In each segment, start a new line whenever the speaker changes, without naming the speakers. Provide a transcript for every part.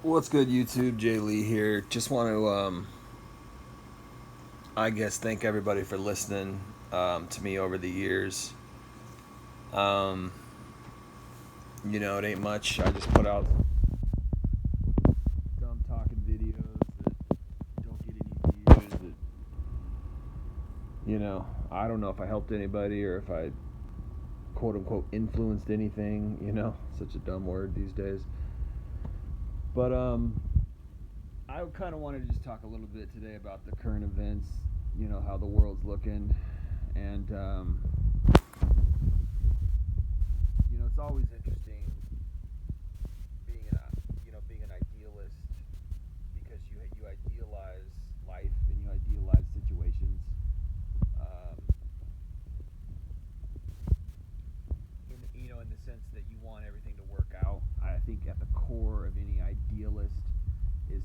What's good, YouTube? Jay Lee here. Just want to, I guess, thank everybody for listening to me over the years. Um, it ain't much. I just put out dumb talking videos that don't get any views. I don't know if I helped anybody or if I quote unquote influenced anything. Such a dumb word these days. But I kind of wanted to just talk a little bit today about the current events. How the world's looking, and it's always interesting being an idealist because you idealize life and you idealize situations. Um, in the sense that you want everything to work out. I think at the core of any idealist is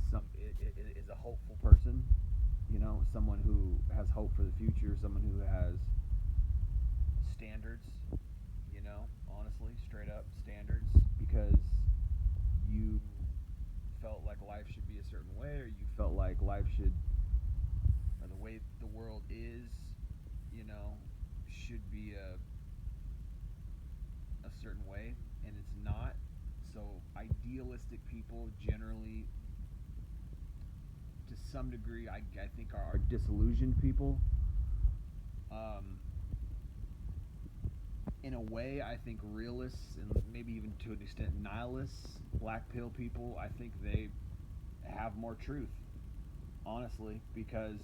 a hopeful person. Someone who has hope for the future, someone who has standards. Honestly, straight up standards, because you felt like life should be a certain way, or you felt like life should, or the way the world is, you know, should be a certain way, and it's not. So idealistic people generally, to some degree, I think are disillusioned people. Um, in a way, I think realists and maybe even to an extent nihilists, black pill people, I think they have more truth, honestly, because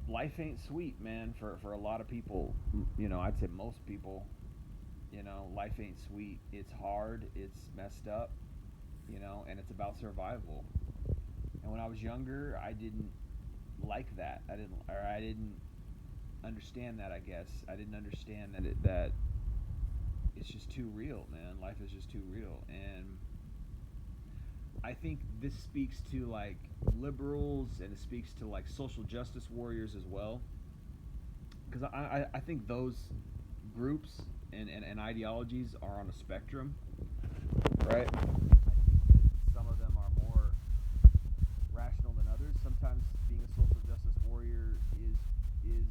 life ain't sweet, man. For a lot of people, I'd say most people, life ain't sweet. It's hard. It's messed up. And it's about survival. And when I was younger, I didn't like that. I didn't understand that. I guess I didn't understand that it's just too real, man. Life is just too real, and I think this speaks to like liberals, and it speaks to like social justice warriors as well, because I think those groups and ideologies are on a spectrum, right? I think that some of them are more rational than others. Sometimes being a social justice warrior is is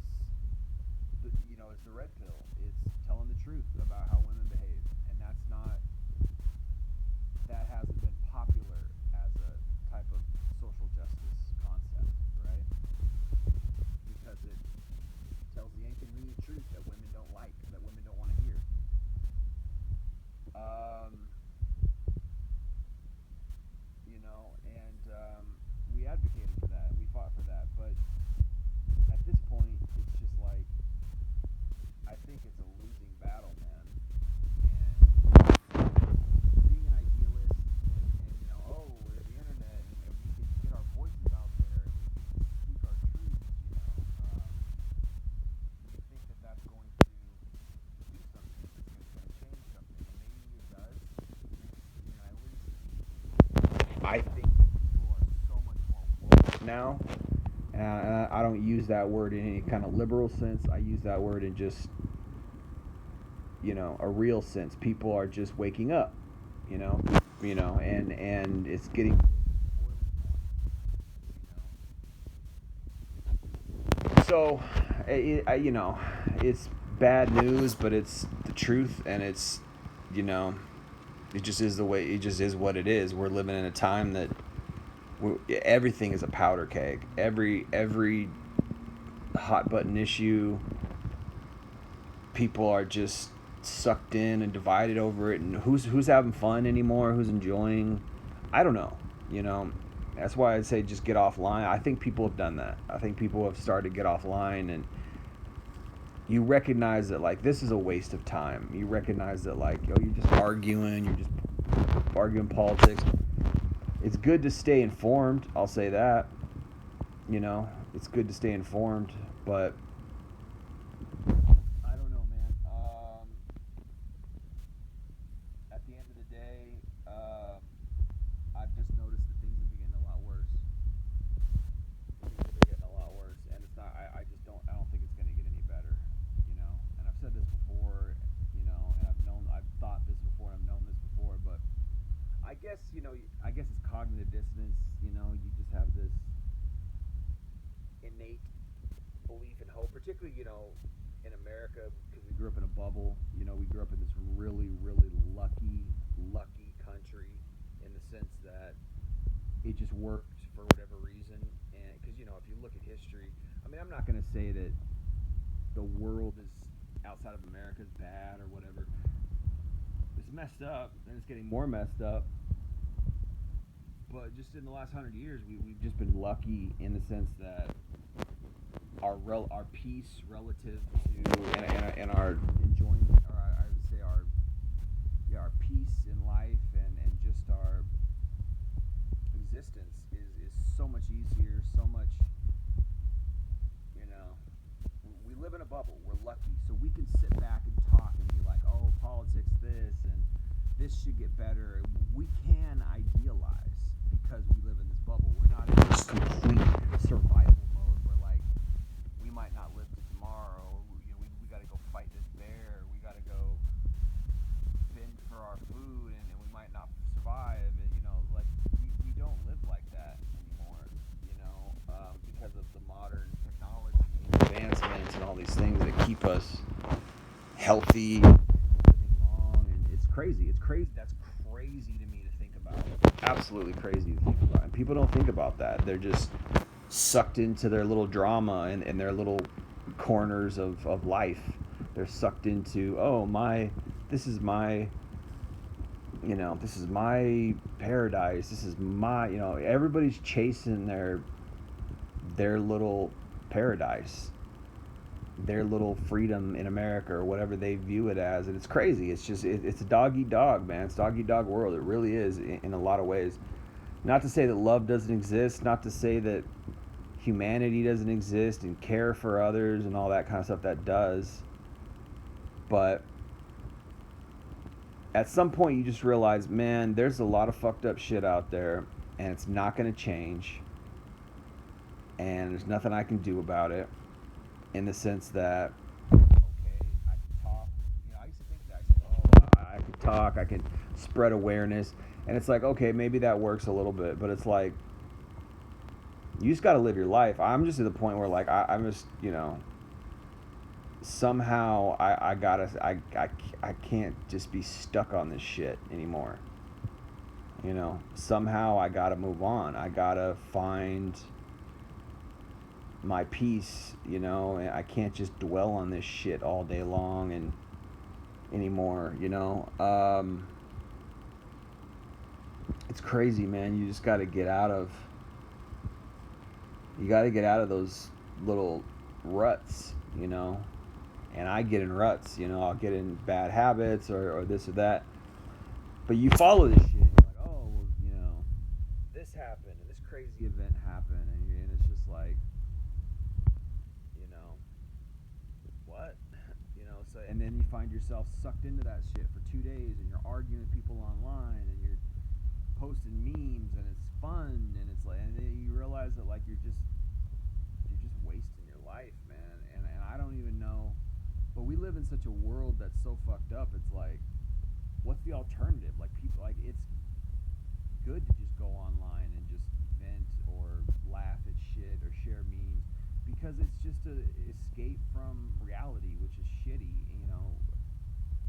the red pill. It's telling the truth about how women behave, and that hasn't been popular as a type of social justice concept, right? Because it tells the inconvenient truth that women don't like, that women don't want to hear. Um, and we advocated for that, and we fought for that, but at this point, it's just like I think it's a losing battle, man. And being an idealist, and oh, we're the internet, and we can get our voices out there, and we can speak our truths, you think that that's going to do something, it's going to change something, and maybe it does. At least I think that people are so much more woke now. And I don't use that word in any kind of liberal sense. I use that word in just, a real sense. People are just waking up, you know, and it's getting so, it's bad news, but it's the truth, and it's, you know, it just is the way. It just is what it is. We're living in a time that everything is a powder keg. Every hot button issue, people are just sucked in and divided over it. And who's having fun anymore? Who's enjoying? I don't know. You know, that's why I say just get offline. I think people have done that. I think people have started to get offline, and you recognize that like this is a waste of time. You recognize that like you're just arguing. You're just arguing politics. It's good to stay informed. I'll say that. It's good to stay informed, but I don't know, man. At the end of the day, I've just noticed that things have been getting a lot worse. Things have been getting a lot worse, and it's not. I just don't. I don't think it's going to get any better. And I've said this before. And I've thought this before, and I've known this before, but I guess I guess it's cognitive dissonance. You just have this innate belief and hope, particularly in America because we grew up in a bubble. We grew up in this really really lucky country in the sense that it just worked for whatever reason. And because if you look at history, I mean, I'm not going to say that the world is outside of America is bad or whatever. It's messed up and it's getting more messed up. But just in the last 100 years, we've just been lucky in the sense that our peace relative to and our enjoyment, or I would say our peace in life and just our existence is so much easier, so much. We live in a bubble. We're lucky, so we can sit back and talk and be like, oh, politics this and this should get better. We can idealize because we live in this bubble. We're not in this complete survival mode where like we might not live to tomorrow. We got to go fight this bear. We got to go fend for our food, and we might not survive. And like we don't live like that anymore. Because of the modern technology, advancements, and all these things that keep us healthy, living long, and it's crazy. It's crazy. That's crazy to me to think about. Absolutely crazy to think about. And people don't think about that. They're just sucked into their little drama and their little corners of life. They're sucked into, this is my paradise. This is my, everybody's chasing their little paradise, their little freedom in America, or whatever they view it as. And it's crazy. It's just it's a dog eat dog, man. It's a dog eat dog world. It really is in a lot of ways. Not to say that love doesn't exist, not to say that humanity doesn't exist and care for others and all that kind of stuff. That does. But at some point you just realize, man, there's a lot of fucked up shit out there and it's not going to change. And there's nothing I can do about it, in the sense that, okay, I can talk. I used to think that. I can talk, I can spread awareness. And it's like, okay, maybe that works a little bit. But it's like, you just got to live your life. I'm just at the point where, like, I'm just, somehow I can't just be stuck on this shit anymore. Somehow I got to move on. I got to find my peace, and I can't just dwell on this shit all day long and anymore. It's crazy, man. You just got to get out of those little ruts, and I get in ruts, I'll get in bad habits or this or that, but you follow this shit and you're like, oh, well, this happened and this crazy event happened, and it's just like, what? So, and then you find yourself sucked into that shit for 2 days, and you're arguing with people online, and you're posting memes, and it's fun, and it's like, and then you realize that like you're just wasting your life, man. And I don't even know, but we live in such a world that's so fucked up. It's like, what's the alternative? Like, people, like, it's good to just go online and just vent or laugh at shit or share memes, because it's just a escape from reality, which is shitty.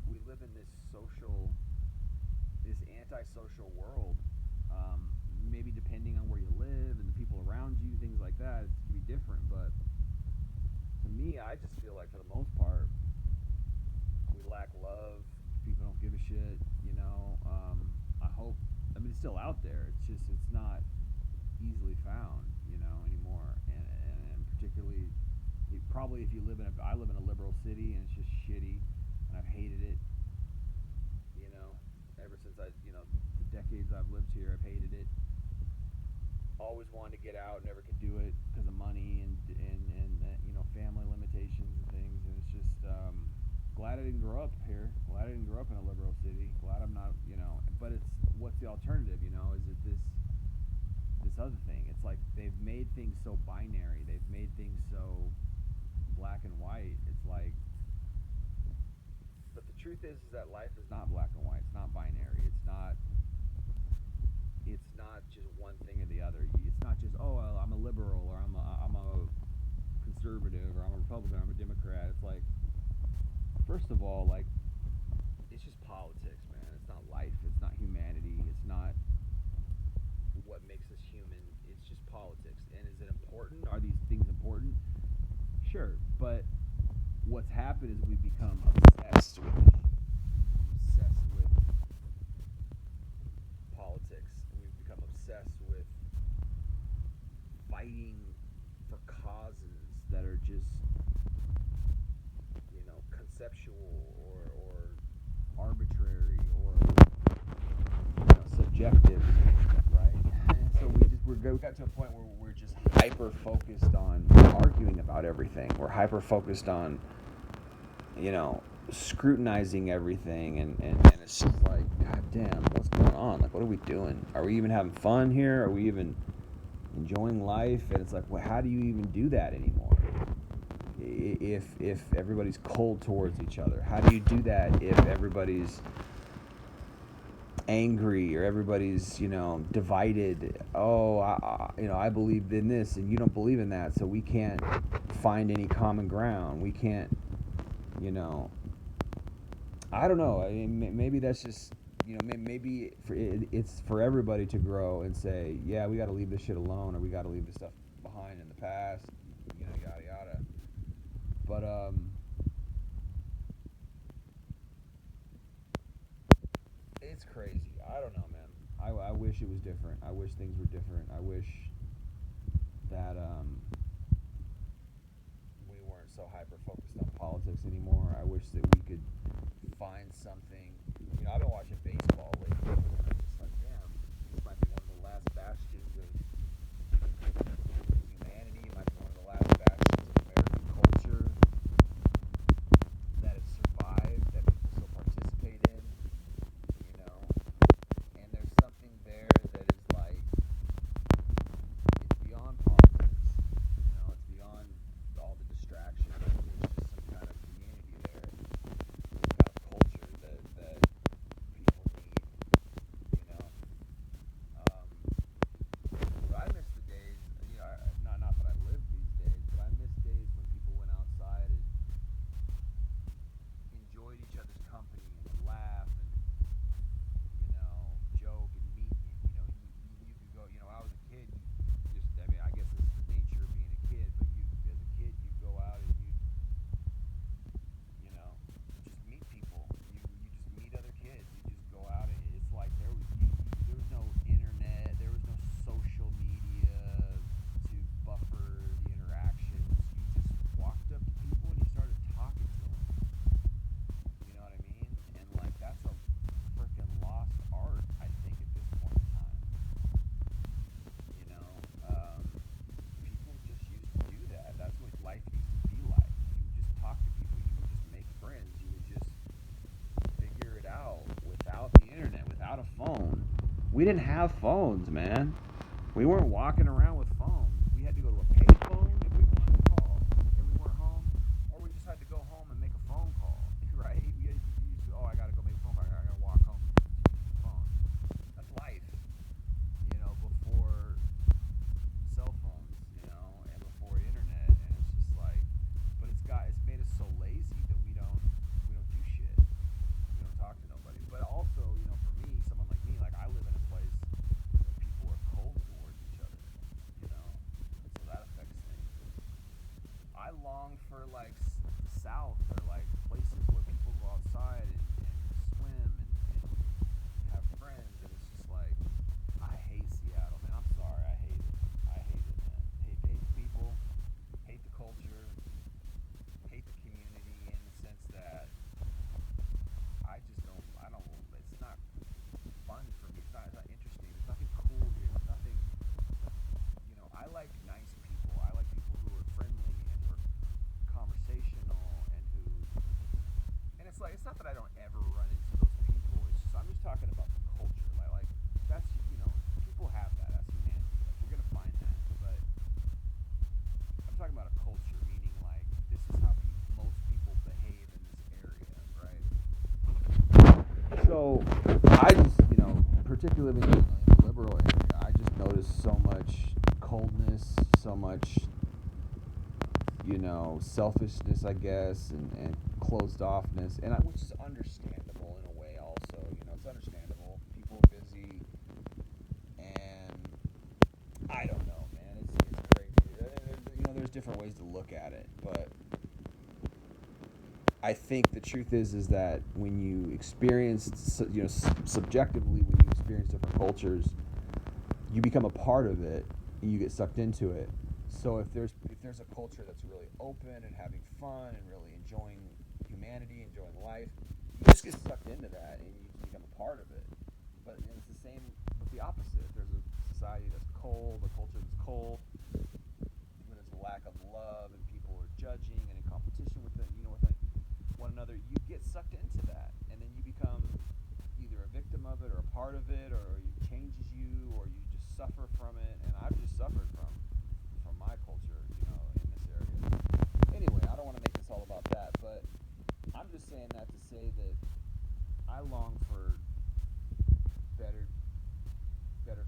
We live in this antisocial world. Maybe depending on where you live and the people around you, things like that, it can be different. But to me, I just feel like for the most part, we lack love. People don't give a shit. I hope. I mean, it's still out there. It's just it's not easily found, anymore. And particularly, probably if you live I live in a liberal city, and it's just shitty, and I've hated it. Ever since the decades I've lived here, I've hated it. Always wanted to get out, never could do it because of money and family limitations and things. And it's just glad I didn't grow up here. Glad I didn't grow up in a liberal city. Glad I'm not, But it's, what's the alternative? Is it this other thing? It's like they've made things so binary. They've made things so black and white. It's like, but the truth is that life is not black and white. It's not binary. It's not liberal or I'm a conservative or I'm a Republican or I'm a Democrat. It's like, first of all, like, it's just politics, man. It's not life. It's not humanity. It's not what makes us human. It's just politics. And is it important? Are these things important? Sure, but what's happened is we've become obsessed with it. Obsessed with politics. We've become obsessed with fighting for causes that are just, conceptual or arbitrary or subjective, right? So we got to a point where we're just hyper focused on arguing about everything. We're hyper focused on scrutinizing everything, and it's just like, god damn, what's going on? Like, what are we doing? Are we even having fun here? Are we even enjoying life? And it's like, well, how do you even do that anymore if everybody's cold towards each other? How do you do that if everybody's angry or everybody's divided? I believe in this and you don't believe in that, so we can't find any common ground. We can't, I don't know. I mean, maybe that's just, maybe it's for everybody to grow and say, yeah, we got to leave this shit alone, or we got to leave this stuff behind in the past, yada yada. But it's crazy. I don't know, man. I wish it was different. I wish things were different. I wish that we weren't so hyper focused on politics anymore. I wish that we could find something. I've been watching baseball lately, and I'm just like, damn, this might be one of the last bastions of humanity. It might be one of the last bastions of American culture that has survived, that people still participate in, and there's something there that is like, it's beyond politics, it's beyond all the distractions. There's just some kind of community there, some kind of culture that people need, But I miss the days, not that I live these days, but I miss days when people went outside and enjoyed each other's company and would laugh and, joke and meet. You could go, when I was a kid, I guess this is the nature of being a kid, but as a kid, you'd go out and you'd, just meet people. You just meet other kids. You just go out and it's like there was no internet, there was no social media to buffer the interactions. You just walked up to people and you started talking to them. You know what I mean? And like, that's a freaking lost art, I think, at this point in time. People just used to do that. That's what life used to be like. You would just talk to people. You would just make friends. You would just figure it out without the internet, without a phone. We didn't have phones, man. We weren't walking around with phones. We had to go to a payphone if we wanted to call, and we weren't home, or we just had to go home and make a phone call, right? I gotta go make a phone call. I gotta walk home and use the phone. That's life, before cell phones, and before internet, and it's just like, but it's made us so lazy that we don't do shit. We don't talk to nobody. But also, for me, someone like me, like, I live in a place where people are cold towards each other, and so that affects things. I long for like the South, or like places where people go outside and swim and have friends, and it's just like, I hate Seattle, man. I'm sorry, I hate it. I hate it, man. Hate the people, hate the culture, hate the community, in the sense that it's not fun for me. It's not interesting. There's nothing cool here. There's nothing, I like nice people. I like people who are friendly and who are conversational and it's like, it's not that I don't ever run into those people. It's just, I'm just talking about the culture. Like that's, people have that. That's humanity. Like, you're going to find that. But I'm talking about a culture, meaning like, this is how most people behave in this area, right? So I just, particularly in the liberal area, I just noticed so much coldness, so much, selfishness, I guess, and closed offness, which is understandable in a way. Also, it's understandable. People are busy, and I don't know, man. It's crazy. There's different ways to look at it, but I think the truth is that when you experience, subjectively, when you experience different cultures, you become a part of it, and you get sucked into it. So if there's a culture that's really open and having fun and really enjoying humanity, enjoying life, you just get sucked into that and you become a part of it. But it's the same with the opposite. If there's a society that's cold, a culture that's cold, when there's a lack of love and people are judging and in competition with one another, you get sucked into that, and then you become either a victim of it or a part of it, or it changes you, or you just suffer from it. And I've just suffered from my culture, in this area. Anyway, I don't want to make this all about that, but I'm just saying that to say that I long for better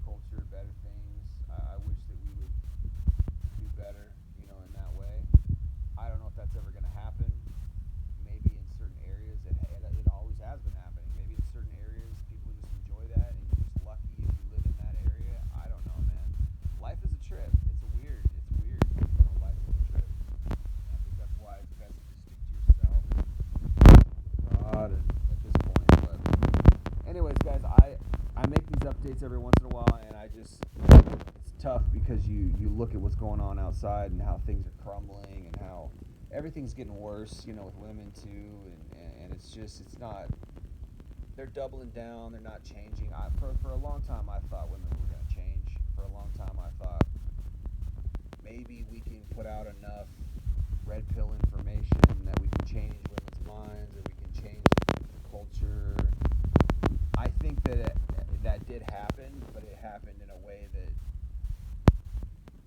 culture, better things. I wish that we would do better, in that way. I don't know if that's ever going to happen. Maybe in certain areas it always has been happening. Maybe in certain areas people just enjoy that, and you're just lucky if you live in that area. I don't know, man. Life is a trip. It's weird. Life is a trip. I think that's why it's best to stick to yourself, God, and at this point. But anyways, guys, I make these updates every once in a while, and it's tough because you look at what's going on outside and how things are crumbling and how everything's getting worse, with women too, and it's not, they're doubling down, they're not changing. For a long time I thought women were going to change. For a long time I thought maybe we can put out enough red pill information that we can change women's minds and we can change the culture. I think that that did happen, but it happened in a way that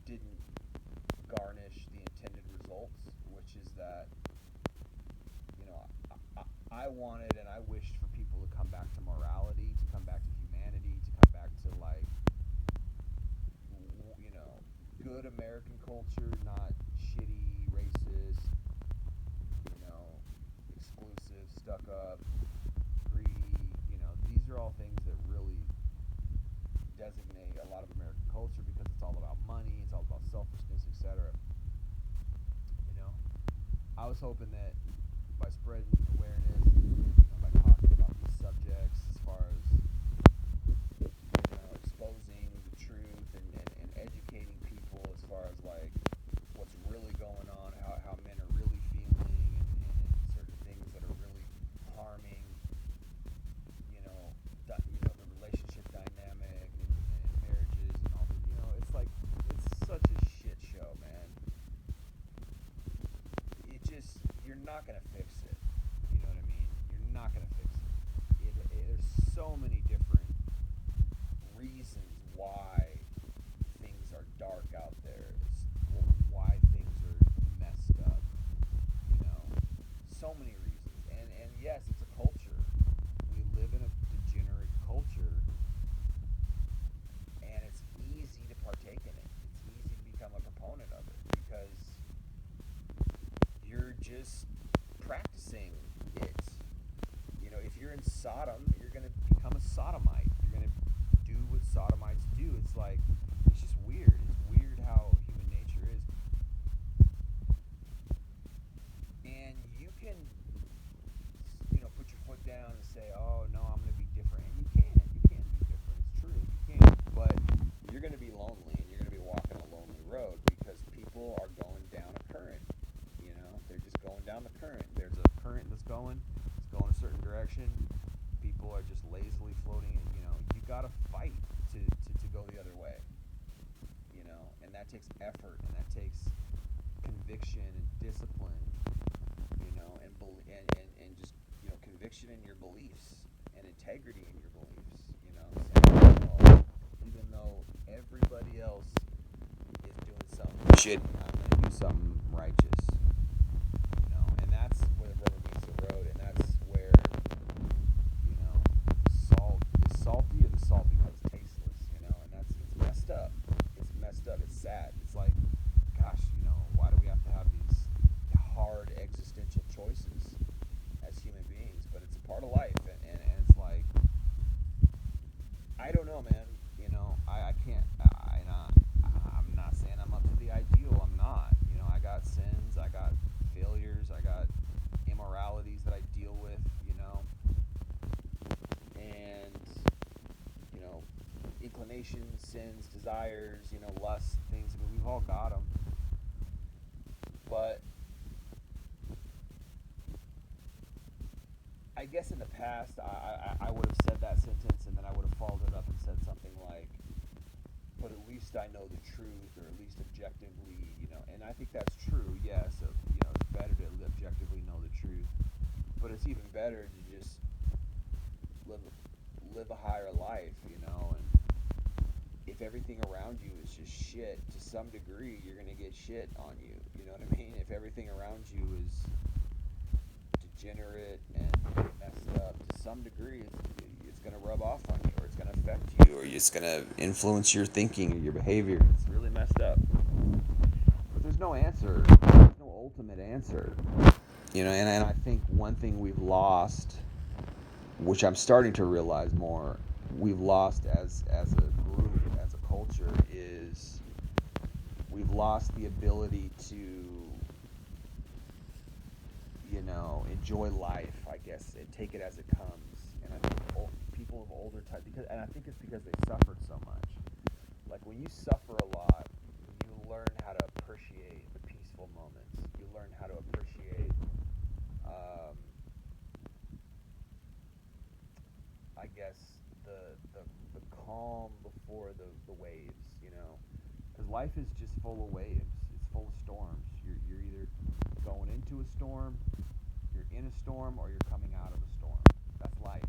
didn't garnish the intended results, which is that, I wanted and I wished for people to come back to morality, to come back to humanity, to come back to, good American culture, not shitty, racist, exclusive, stuck up, greedy. These are all things that really designate a lot of American culture because it's all about money, it's all about selfishness, etc. I was hoping that by spreading awareness, by talking about these subjects, as far as exposing the truth and educating people as far as what's really going on, how men are really feeling, and certain things that are really harming, the relationship dynamic and marriages and all that. It's such a shit show, man. You're not going to fix it. You know what I mean? You're not going to fix it. There's so many different reasons why things are dark out there. It's why things are messed up. So many reasons. And yes, it's a culture. We live in a degenerate culture, and it's easy to partake in it. It's easy to become a proponent of it because you're just practicing it. If you're in Sodom, you're going to become a sodomite. You're going to do what sodomites do. It's just weird. It's weird how human nature is. And you can, put your foot down and say, oh, no, I'm going to be different. And you can be different. It's true. You can. But you're going to be lonely, and you're going to be walking a lonely road because people are going down a current. They're just going down the current. There's a current that's going. It's going a certain direction. People are just lazily floating. You got to fight to go the other way. And that takes effort, and that takes conviction and discipline. And just conviction in your beliefs and integrity in your beliefs. Saying, even though everybody else is doing something shit, I'm gonna do something righteous. And that's where the rubber meets the road, and that's where, salt is salty or the salt becomes tasteless, and it's messed up. It's messed up. It's sad. know, man. I can't. I'm not saying I'm up to the ideal. I'm not. I got sins. I got failures. I got immoralities that I deal with. And inclinations, sins, desires. Lust, things. I mean, we've all got them. But I guess in the past, I would have said that sentence, and then I would have followed it up and said something like, but at least I know the truth, or at least objectively, and I think that's true, yes. So, it's better to objectively know the truth, but it's even better to just live a higher life, and if everything around you is just shit, to some degree, you're going to get shit on you, you know what I mean? If everything around you is degenerate and messed up, to some degree, it's going to rub off on you, or it's going to affect you, or it's going to influence your thinking or your behavior. It's really messed up. But there's no answer. There's no ultimate answer. And I think one thing we've lost, which I'm starting to realize more, we've lost as a group, as a culture, is we've lost the ability to enjoy life, I guess, and take it as it comes. And I think people of older type, and I think it's because they suffered so much. Like when you suffer a lot, you learn how to appreciate the peaceful moments. You learn how to appreciate, I guess, the calm before the waves. Because life is just full of waves. It's full of storms. You're either going into a storm, you're in a storm, or you're coming out of a storm. That's life.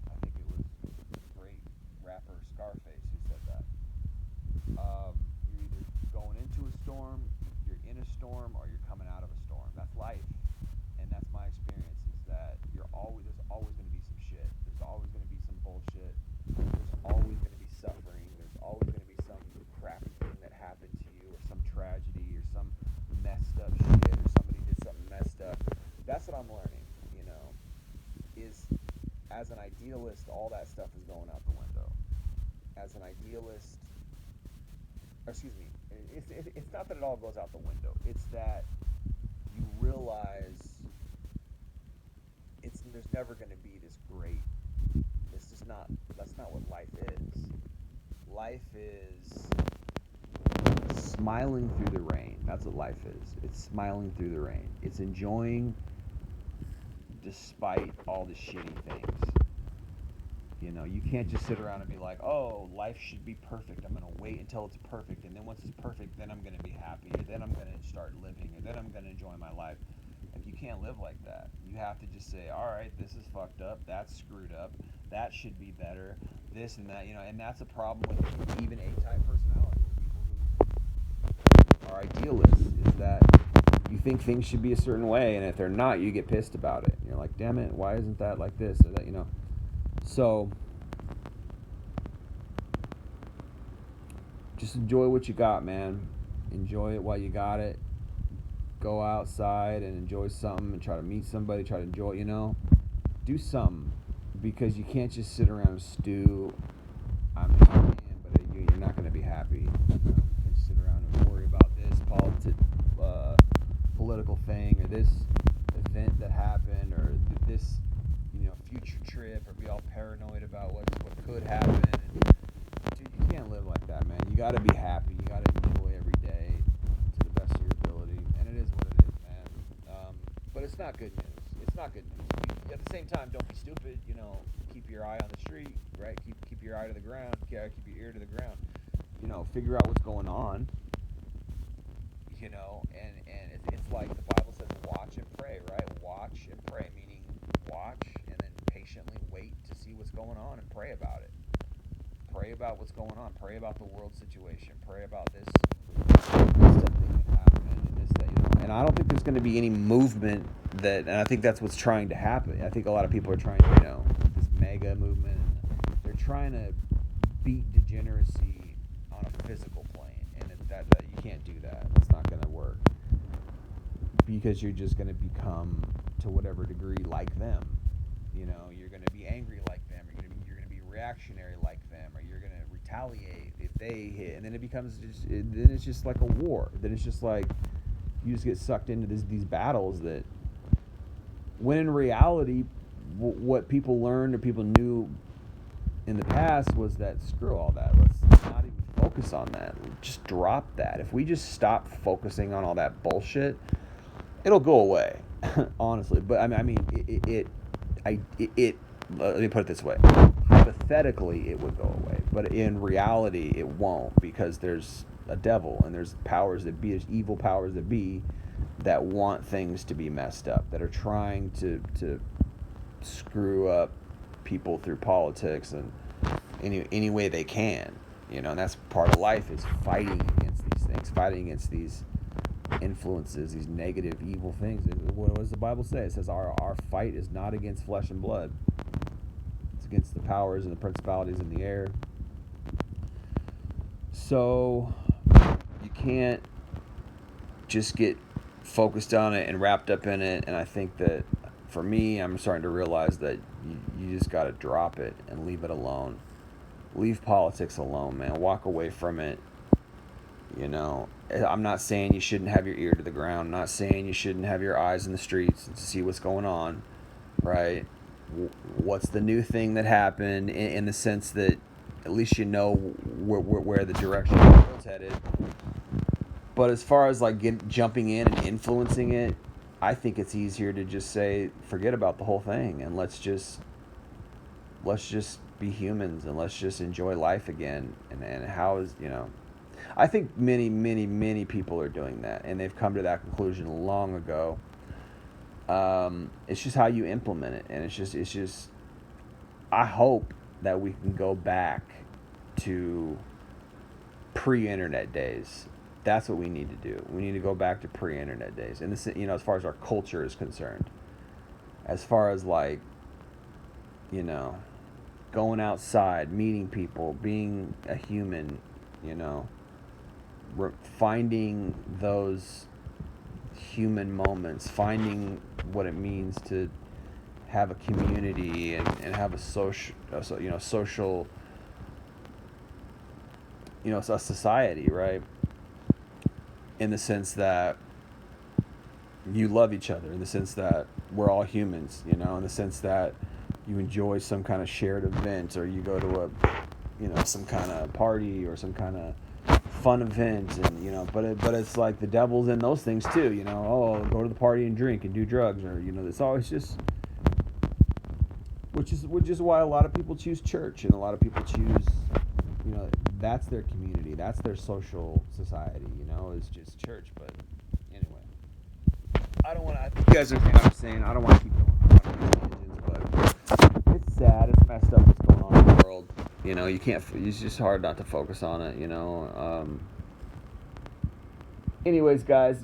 I think it was the great rapper Scarface who said that. You're either going into a storm, you're in a storm, or you're coming out of a storm. That's life, and that's my experience. Is that there's always going to be some shit. There's always going to be some bullshit. There's always going to be suffering. There's always going to be some crappy thing that happened to you, or some tragedy, or some messed up shit, or somebody did something messed up. That's what I'm learning. Is as an idealist, all that stuff is going out the window. As an idealist, excuse me, it's not that it all goes out the window. It's that you realize there's never going to be this great. That's not what life is. Life is smiling through the rain. That's what life is. It's smiling through the rain. It's enjoying despite all the shitty things. You can't just sit around and be like, oh, life should be perfect. I'm going to wait until it's perfect. And then once it's perfect, then I'm going to be happy. Or then I'm going to start living. Or then I'm going to enjoy my life. Like, you can't live like that. You have to just say, all right, this is fucked up. That's screwed up. That should be better. This and that, and that's a problem with even A-type personality. People who are idealists, is that you think things should be a certain way, and if they're not, you get pissed about it. You're like, damn it, why isn't that like this or that, So, just enjoy what you got, man. Enjoy it while you got it. Go outside and enjoy something and try to meet somebody, try to enjoy, do something, because you can't just sit around and stew. I mean, you can, but you're not going to be happy. You can't sit around and worry about this political thing, or this event that happened, or this future trip, or be all paranoid about what could happen. And, dude, you can't live like that, man. You got to be happy. You got to enjoy every day to the best of your ability, and it is what it is, man. But it's not good news. It's not good news. At the same time, don't be stupid. Keep your eye on the street, right? Keep your eye to the ground. Keep your ear to the ground. Figure out what's going on. And it's like the Bible says, watch and pray, right? Watch and pray, meaning watch and then patiently wait to see what's going on and pray about it. Pray about what's going on. Pray about the world situation. Pray about this stuff that can happen, and this, that, And I don't think there's going to be any movement and I think that's what's trying to happen. I think a lot of people are trying, this mega movement. And they're trying to beat degeneracy on a physical plane, and that you can't do that. It's not going to work, because you're just going to become, to whatever degree, like them. You're going to be angry like them. You're going to be reactionary like them, or you're going retaliate if they hit, and then then it's just like a war. Then it's just like you just get sucked into these battles that, when in reality, what people learned or people knew in the past was that screw all that. Let's not even focus on that. Just drop that. If we just stop focusing on all that bullshit, it'll go away. Honestly, but I mean, let me put it this way. Hypothetically, it would go away, but in reality, it won't, because there's a devil and there's powers that be, there's evil powers that be, that want things to be messed up, that are trying to screw up people through politics and any way they can, and that's part of life, is fighting against these things, fighting against these influences, these negative, evil things. What does the Bible say? It says our fight is not against flesh and blood. It's against the powers and the principalities in the air. So you can't just get focused on it and wrapped up in it. And I think that, for me, I'm starting to realize that you just got to drop it and leave it alone. Leave politics alone, man. Walk away from it. I'm not saying you shouldn't have your ear to the ground. I'm not saying you shouldn't have your eyes in the streets to see what's going on, right? What's the new thing that happened, in the sense that at least you know where the direction of the world's headed. But as far as like jumping in and influencing it, I think it's easier to just say, forget about the whole thing, and let's just be humans, and let's just enjoy life again. And how is, I think many people are doing that, and they've come to that conclusion long ago. It's just how you implement it, and it's just. I hope that we can go back to pre-internet days. That's what we need to do. We need to go back to pre-internet days, and this, as far as our culture is concerned, as far as like, going outside, meeting people, being a human, finding those human moments, finding what it means to have a community and have a social, a society, right? In the sense that you love each other, in the sense that we're all humans, in the sense that you enjoy some kind of shared event, or you go to some kind of party or some kind of fun event, and but it's like the devil's in those things too, go to the party and drink and do drugs, or it's always just, which is why a lot of people choose church, and a lot of people choose, that's their community, that's their social society, is just church. But anyway, I think you guys understand what I'm saying. I don't want to keep going on tangents, but it's sad, it's messed up what's going on in the world. You can't, it's just hard not to focus on it, anyways, guys,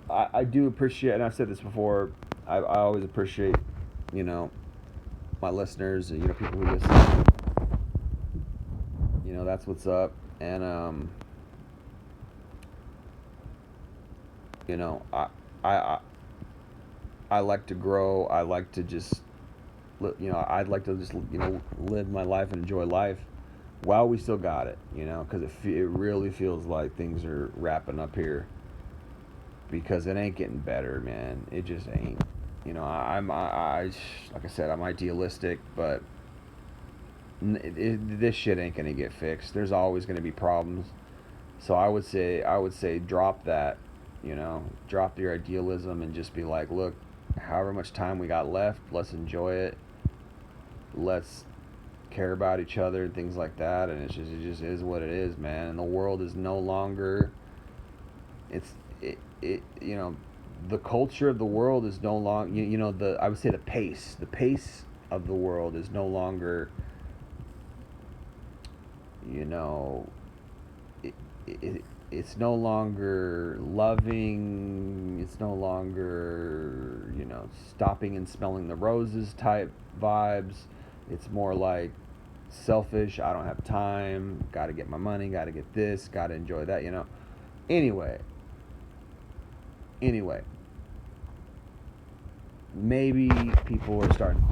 I do appreciate, and I've said this before, I always appreciate, my listeners, people who listen, that's what's up. And I like to grow. I like to just, I'd like to just, live my life and enjoy life while we still got it, because it really feels like things are wrapping up here, because it ain't getting better, man. It just ain't. I like I said, I'm idealistic, but this shit ain't gonna get fixed. There's always gonna be problems. So I would say drop that, drop your idealism and just be like, look, however much time we got left, let's enjoy it. Let's care about each other and things like that. And it just is what it is, man. And the world is no longer, the culture of the world is no longer, I would say the pace of the world is no longer, it's no longer loving, it's no longer, stopping and smelling the roses type vibes. It's more like selfish, I don't have time, gotta get my money, gotta get this, gotta enjoy that, Anyway, maybe people are starting to